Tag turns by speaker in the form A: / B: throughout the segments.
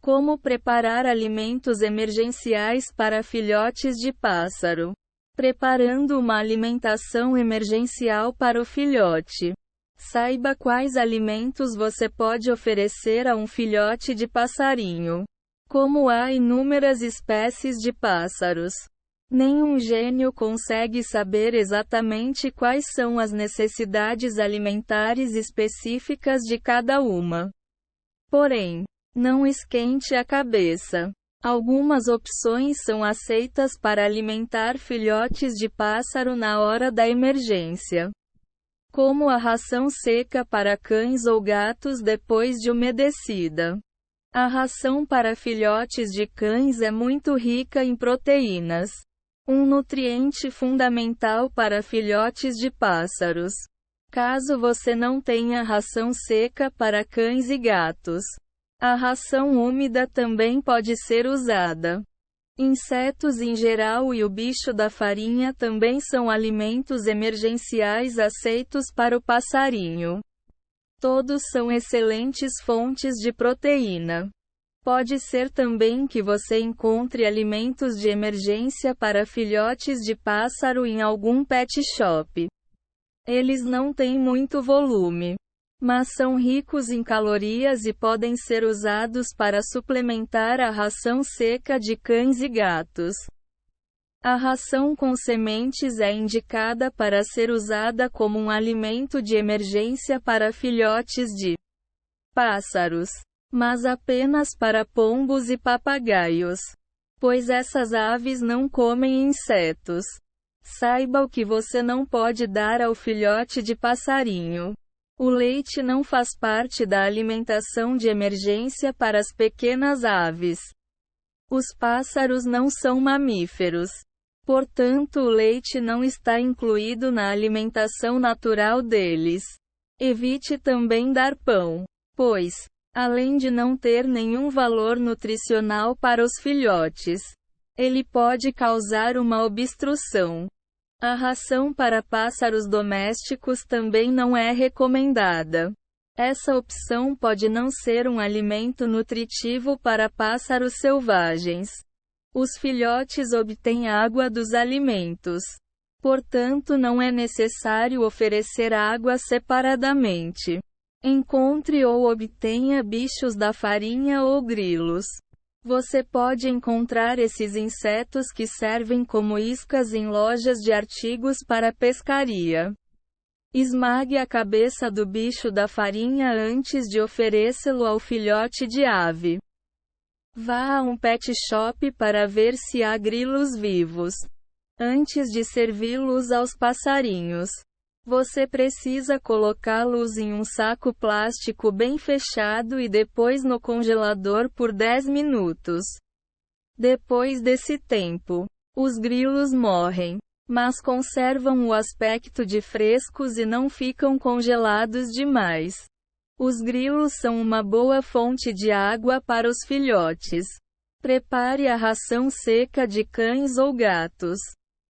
A: Como preparar alimentos emergenciais para filhotes de pássaro. Preparando uma alimentação emergencial para o filhote. Saiba quais alimentos você pode oferecer a um filhote de passarinho. Como há inúmeras espécies de pássaros, nenhum gênio consegue saber exatamente quais são as necessidades alimentares específicas de cada uma. Porém, não esquente a cabeça. Algumas opções são aceitas para alimentar filhotes de pássaro na hora da emergência, como a ração seca para cães ou gatos depois de umedecida. A ração para filhotes de cães é muito rica em proteínas, um nutriente fundamental para filhotes de pássaros. Caso você não tenha ração seca para cães e gatos, a ração úmida também pode ser usada. Insetos em geral e o bicho da farinha também são alimentos emergenciais aceitos para o passarinho. Todos são excelentes fontes de proteína. Pode ser também que você encontre alimentos de emergência para filhotes de pássaro em algum pet shop. Eles não têm muito volume, mas são ricos em calorias e podem ser usados para suplementar a ração seca de cães e gatos. A ração com sementes é indicada para ser usada como um alimento de emergência para filhotes de pássaros, mas apenas para pombos e papagaios, pois essas aves não comem insetos. Saiba o que você não pode dar ao filhote de passarinho. O leite não faz parte da alimentação de emergência para as pequenas aves. Os pássaros não são mamíferos. Portanto, o leite não está incluído na alimentação natural deles. Evite também dar pão, pois, além de não ter nenhum valor nutricional para os filhotes, ele pode causar uma obstrução. A ração para pássaros domésticos também não é recomendada. Essa opção pode não ser um alimento nutritivo para pássaros selvagens. Os filhotes obtêm água dos alimentos. Portanto, não é necessário oferecer água separadamente. Encontre ou obtenha bichos da farinha ou grilos. Você pode encontrar esses insetos que servem como iscas em lojas de artigos para pescaria. Esmague a cabeça do bicho da farinha antes de oferecê-lo ao filhote de ave. Vá a um pet shop para ver se há grilos vivos, antes de servi-los aos passarinhos. Você precisa colocá-los em um saco plástico bem fechado e depois no congelador por 10 minutos. Depois desse tempo, os grilos morrem, mas conservam o aspecto de frescos e não ficam congelados demais. Os grilos são uma boa fonte de água para os filhotes. Prepare a ração seca de cães ou gatos.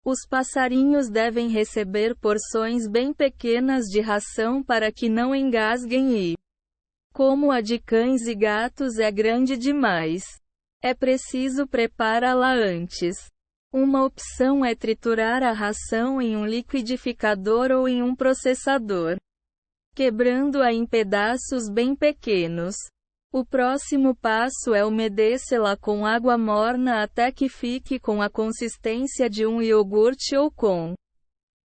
A: Os passarinhos devem receber porções bem pequenas de ração para que não engasguem e, como a de cães e gatos é grande demais, é preciso prepará-la antes. Uma opção é triturar a ração em um liquidificador ou em um processador, quebrando-a em pedaços bem pequenos. O próximo passo é umedecê-la com água morna até que fique com a consistência de um iogurte ou com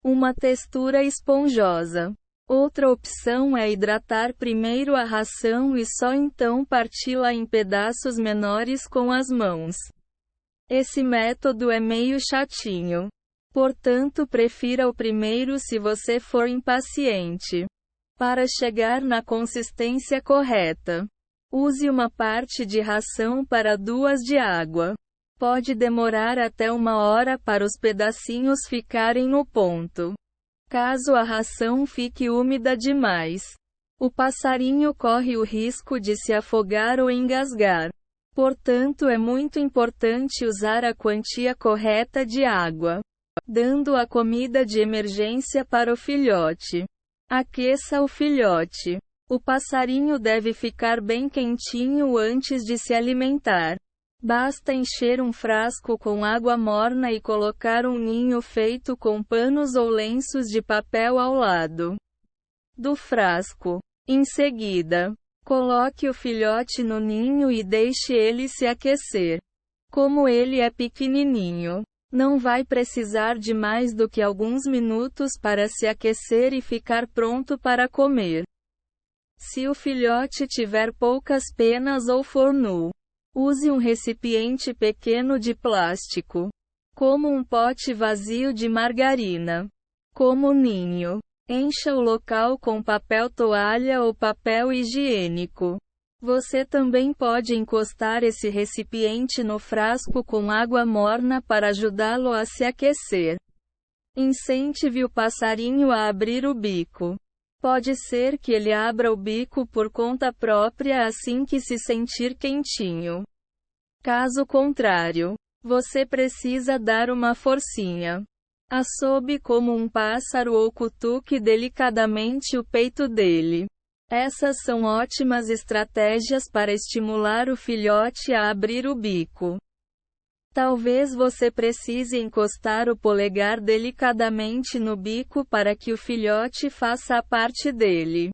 A: uma textura esponjosa. Outra opção é hidratar primeiro a ração e só então parti-la em pedaços menores com as mãos. Esse método é meio chatinho. Portanto, prefira o primeiro se você for impaciente. Para chegar na consistência correta, use uma parte de ração para 2 de água. Pode demorar até 1 hora para os pedacinhos ficarem no ponto. Caso a ração fique úmida demais, o passarinho corre o risco de se afogar ou engasgar. Portanto, é muito importante usar a quantia correta de água, dando a comida de emergência para o filhote. Aqueça o filhote. O passarinho deve ficar bem quentinho antes de se alimentar. Basta encher um frasco com água morna e colocar um ninho feito com panos ou lenços de papel ao lado do frasco. Em seguida, coloque o filhote no ninho e deixe ele se aquecer. Como ele é pequenininho, não vai precisar de mais do que alguns minutos para se aquecer e ficar pronto para comer. Se o filhote tiver poucas penas ou for nu, use um recipiente pequeno de plástico, como um pote vazio de margarina. Como ninho, encha o local com papel toalha ou papel higiênico. Você também pode encostar esse recipiente no frasco com água morna para ajudá-lo a se aquecer. Incentive o passarinho a abrir o bico. Pode ser que ele abra o bico por conta própria assim que se sentir quentinho. Caso contrário, você precisa dar uma forcinha. Assobe como um pássaro ou cutuque delicadamente o peito dele. Essas são ótimas estratégias para estimular o filhote a abrir o bico. Talvez você precise encostar o polegar delicadamente no bico para que o filhote faça a parte dele.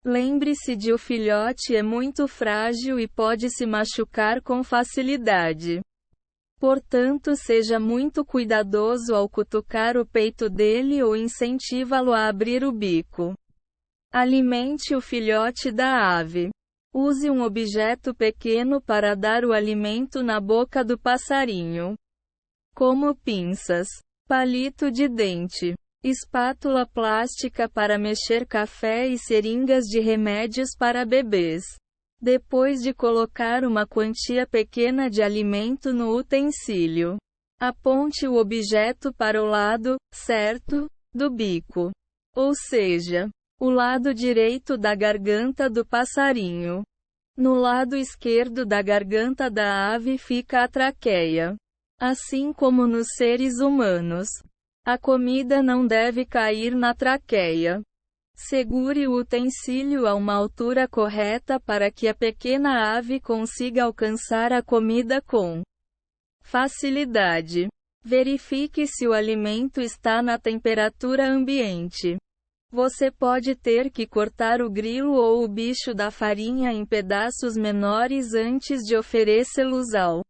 A: Lembre-se de o filhote é muito frágil e pode se machucar com facilidade. Portanto, seja muito cuidadoso ao cutucar o peito dele ou incentiva-lo a abrir o bico. Alimente o filhote da ave. Use um objeto pequeno para dar o alimento na boca do passarinho, como pinças, palito de dente, espátula plástica para mexer café e seringas de remédios para bebês. Depois de colocar uma quantia pequena de alimento no utensílio, aponte o objeto para o lado certo do bico, ou seja, o lado direito da garganta do passarinho. No lado esquerdo da garganta da ave fica a traqueia. Assim como nos seres humanos, a comida não deve cair na traqueia. Segure o utensílio a uma altura correta para que a pequena ave consiga alcançar a comida com facilidade. Verifique se o alimento está na temperatura ambiente. Você pode ter que cortar o grilo ou o bicho da farinha em pedaços menores antes de oferecê-los ao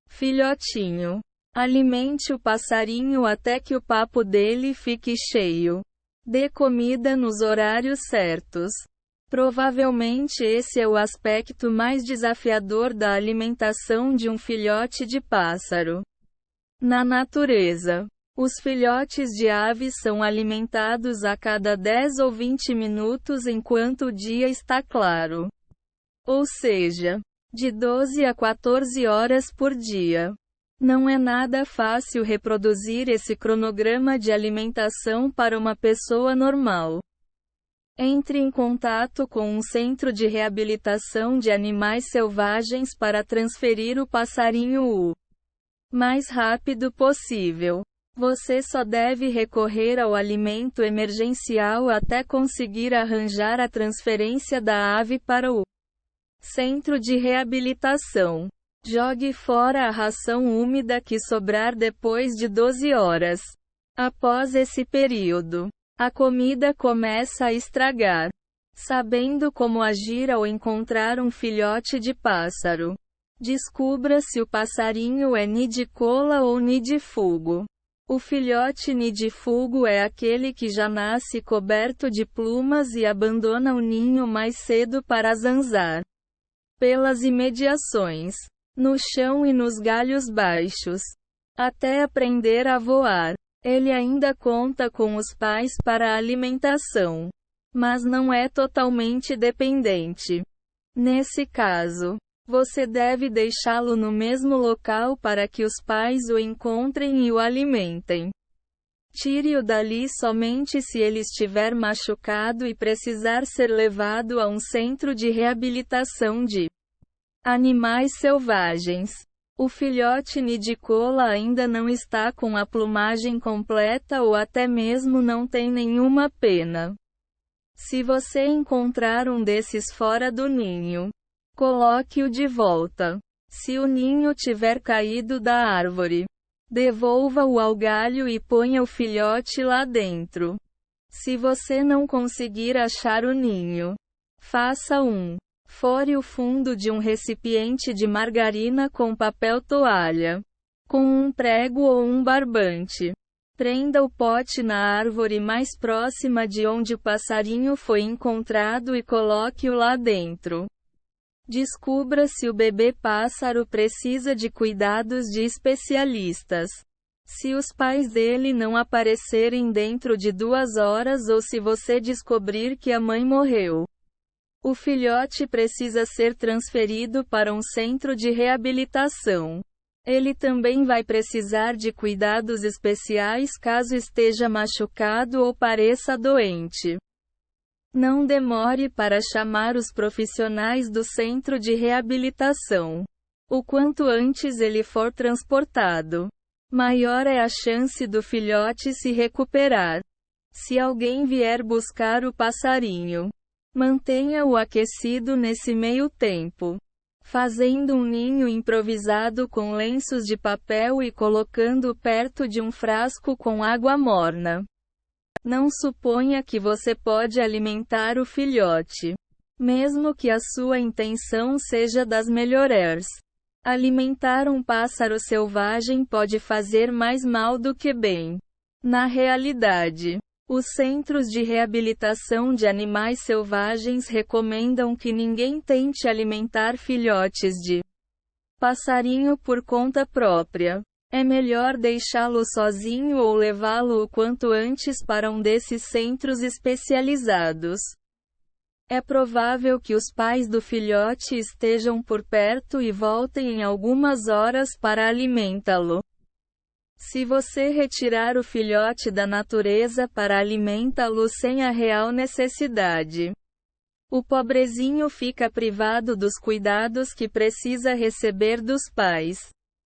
A: filhotinho. Alimente o passarinho até que o papo dele fique cheio. Dê comida nos horários certos. Provavelmente esse é o aspecto mais desafiador da alimentação de um filhote de pássaro. Na natureza, os filhotes de aves são alimentados a cada 10 ou 20 minutos enquanto o dia está claro. Ou seja, de 12 a 14 horas por dia. Não é nada fácil reproduzir esse cronograma de alimentação para uma pessoa normal. Entre em contato com um centro de reabilitação de animais selvagens para transferir o passarinho o mais rápido possível. Você só deve recorrer ao alimento emergencial até conseguir arranjar a transferência da ave para o centro de reabilitação. Jogue fora a ração úmida que sobrar depois de 12 horas. Após esse período, a comida começa a estragar. Sabendo como agir ao encontrar um filhote de pássaro. Descubra se o passarinho é nidicola ou nidifugo. O filhote nidifugo é aquele que já nasce coberto de plumas e abandona o ninho mais cedo para zanzar pelas imediações, no chão e nos galhos baixos, até aprender a voar. Ele ainda conta com os pais para a alimentação, mas não é totalmente dependente. Nesse caso, você deve deixá-lo no mesmo local para que os pais o encontrem e o alimentem. Tire-o dali somente se ele estiver machucado e precisar ser levado a um centro de reabilitação de animais selvagens. O filhote nidicola ainda não está com a plumagem completa ou até mesmo não tem nenhuma pena. Se você encontrar um desses fora do ninho, coloque-o de volta. Se o ninho tiver caído da árvore, devolva-o ao galho e ponha o filhote lá dentro. Se você não conseguir achar o ninho, faça fore o fundo de um recipiente de margarina com papel toalha, com um prego ou um barbante. Prenda o pote na árvore mais próxima de onde o passarinho foi encontrado e coloque-o lá dentro. Descubra se o bebê pássaro precisa de cuidados de especialistas. Se os pais dele não aparecerem dentro de 2 horas ou se você descobrir que a mãe morreu, o filhote precisa ser transferido para um centro de reabilitação. Ele também vai precisar de cuidados especiais caso esteja machucado ou pareça doente. Não demore para chamar os profissionais do centro de reabilitação. O quanto antes ele for transportado, maior é a chance do filhote se recuperar. Se alguém vier buscar o passarinho, mantenha-o aquecido nesse meio tempo, fazendo um ninho improvisado com lenços de papel e colocando perto de um frasco com água morna. Não suponha que você pode alimentar o filhote, mesmo que a sua intenção seja das melhores. Alimentar um pássaro selvagem pode fazer mais mal do que bem. Na realidade, os centros de reabilitação de animais selvagens recomendam que ninguém tente alimentar filhotes de passarinho por conta própria. É melhor deixá-lo sozinho ou levá-lo o quanto antes para um desses centros especializados. É provável que os pais do filhote estejam por perto e voltem em algumas horas para alimentá-lo. Se você retirar o filhote da natureza para alimentá-lo sem a real necessidade, o pobrezinho fica privado dos cuidados que precisa receber dos pais.